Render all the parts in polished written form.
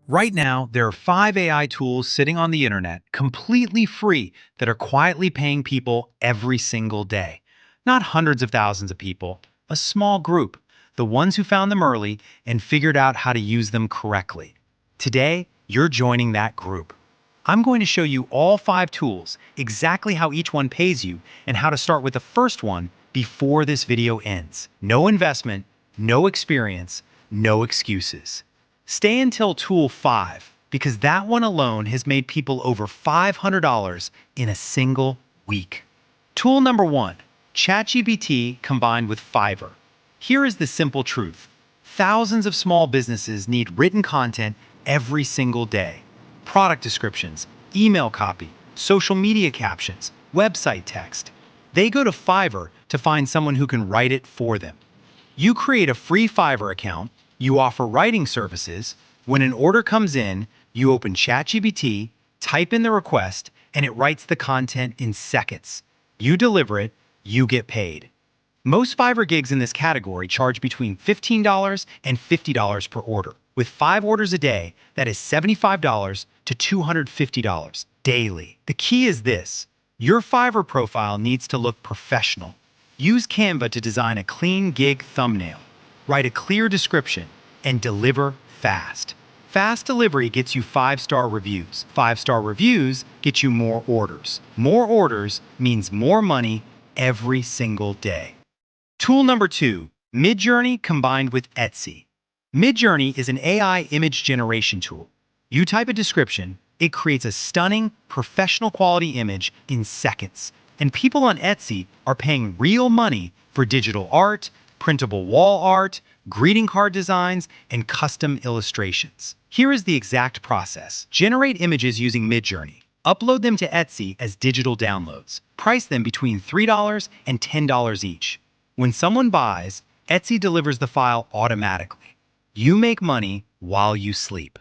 Right now, there are 5 AI tools sitting on the internet, completely free, that are quietly paying people every single day. Not hundreds of thousands of people, a small group, the ones who found them early and figured out how to use them correctly. Today, you're joining that group. I'm going to show you all 5 tools, exactly how each one pays you, and how to start with the first one before this video ends. No investment, no experience, no excuses. Stay until tool 5, because that one alone has made people over $500 in a single week. Tool number 1, ChatGPT combined with Fiverr. Here is the simple truth. Thousands of small businesses need written content every single day. Product descriptions, email copy, social media captions, website text. They go to Fiverr to find someone who can write it for them. You create a free Fiverr account, you offer writing services. When an order comes in, you open ChatGPT, type in the request, and it writes the content in seconds. You deliver it, you get paid. Most Fiverr gigs in this category charge between $15 and $50 per order. With 5 orders a day, that is $75 to $250 daily. The key is this: your Fiverr profile needs to look professional. Use Canva to design a clean gig thumbnail, write a clear description, and deliver fast. Fast delivery gets you 5-star reviews. 5-star reviews get you more orders. More orders means more money every single day. Tool number 2, Midjourney combined with Etsy. Midjourney is an AI image generation tool. You type a description, it creates a stunning, professional quality image in seconds. And people on Etsy are paying real money for digital art, printable wall art, greeting card designs, and custom illustrations. Here is the exact process. Generate images using Midjourney. Upload them to Etsy as digital downloads. Price them between $3 and $10 each. When someone buys, Etsy delivers the file automatically. You make money while you sleep.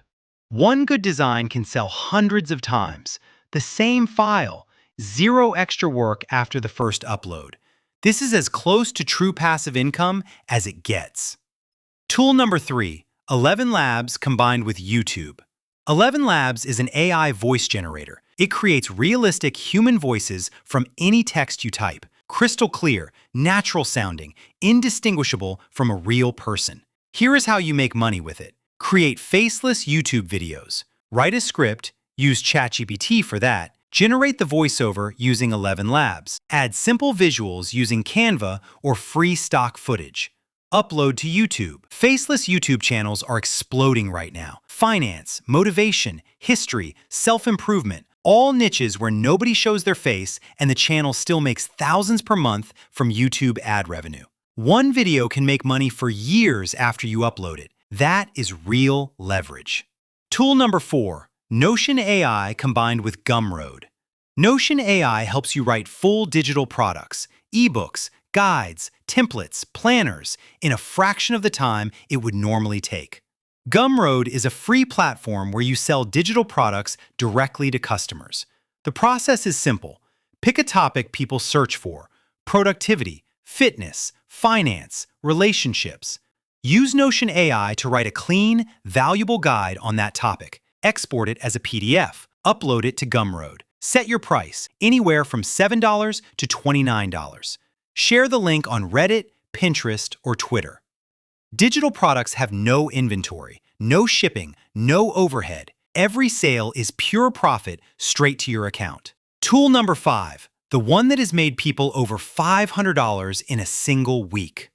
One good design can sell hundreds of times. The same file, zero extra work after the first upload. This is as close to true passive income as it gets. Tool number 3, ElevenLabs combined with YouTube. ElevenLabs is an AI voice generator. It creates realistic human voices from any text you type. Crystal clear, natural sounding, indistinguishable from a real person. Here is how you make money with it. Create faceless YouTube videos. Write a script, use ChatGPT for that. Generate the voiceover using ElevenLabs. Add simple visuals using Canva or free stock footage. Upload to YouTube. Faceless YouTube channels are exploding right now. Finance, motivation, history, self-improvement. All niches where nobody shows their face and the channel still makes thousands per month from YouTube ad revenue. One video can make money for years after you upload it. That is real leverage. Tool number 4, Notion AI combined with Gumroad. Notion AI helps you write full digital products, ebooks, guides, templates, planners in a fraction of the time it would normally take. Gumroad is a free platform where you sell digital products directly to customers. The process is simple. Pick a topic people search for: productivity, fitness, finance, relationships. Use Notion AI to write a clean, valuable guide on that topic. Export it as a PDF. Upload it to Gumroad. Set your price, anywhere from $7 to $29. Share the link on Reddit, Pinterest, or Twitter. Digital products have no inventory, no shipping, no overhead. Every sale is pure profit straight to your account. Tool number 5, the one that has made people over $500 in a single week.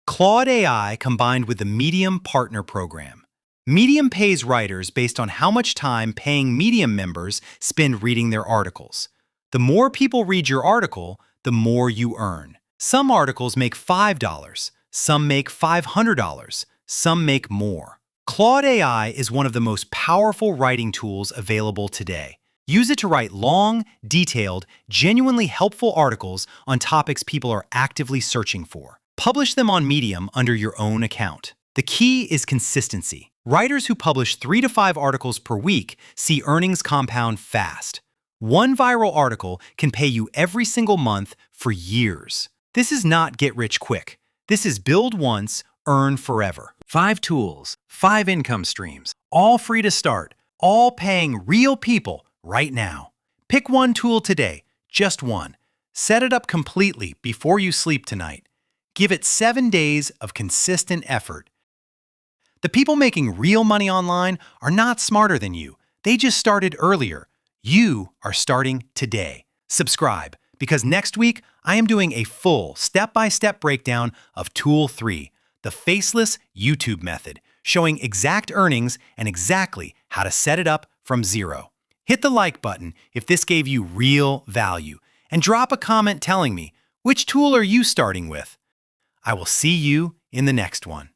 Claude AI combined with the Medium Partner Program. Medium pays writers based on how much time paying Medium members spend reading their articles. The more people read your article, the more you earn. Some articles make $5, some make $500, some make more. Claude AI is one of the most powerful writing tools available today. Use it to write long, detailed, genuinely helpful articles on topics people are actively searching for. Publish them on Medium under your own account. The key is consistency. Writers who publish 3 to 5 articles per week see earnings compound fast. One viral article can pay you every single month for years. This is not get rich quick. This is build once, earn forever. 5 tools, 5 income streams, all free to start, all paying real people right now. Pick one tool today, just one. Set it up completely before you sleep tonight. Give it 7 days of consistent effort. The people making real money online are not smarter than you. They just started earlier. You are starting today. Subscribe, because next week I am doing a full step-by-step breakdown of Tool 3, the faceless YouTube method, showing exact earnings and exactly how to set it up from zero. Hit the like button if this gave you real value, and drop a comment telling me, which tool are you starting with? I will see you in the next one.